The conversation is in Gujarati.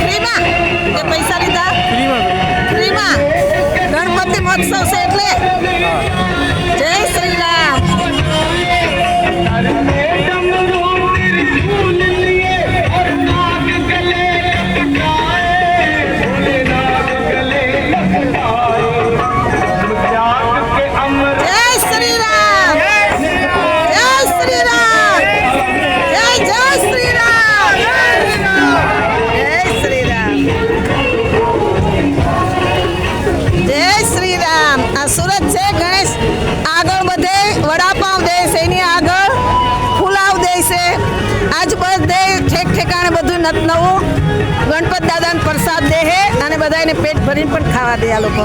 ફ્રીમાં કે પૈસા લીધા? ફ્રીમાં ગણપતિ મહોત્સવ છે એટલે જય શ્રી રામ. સુરત છે ગણેશ આગળ બધે વડાપાઉં દે છે, એની આગળ ફુલાવ દે છે, આજ બધે ઠેક ઠેકાણે બધું નવું ગણપત દાદાને પ્રસાદ દે છે અને બધાને પેટ ભરીને પણ ખાવા દે આ લોકો.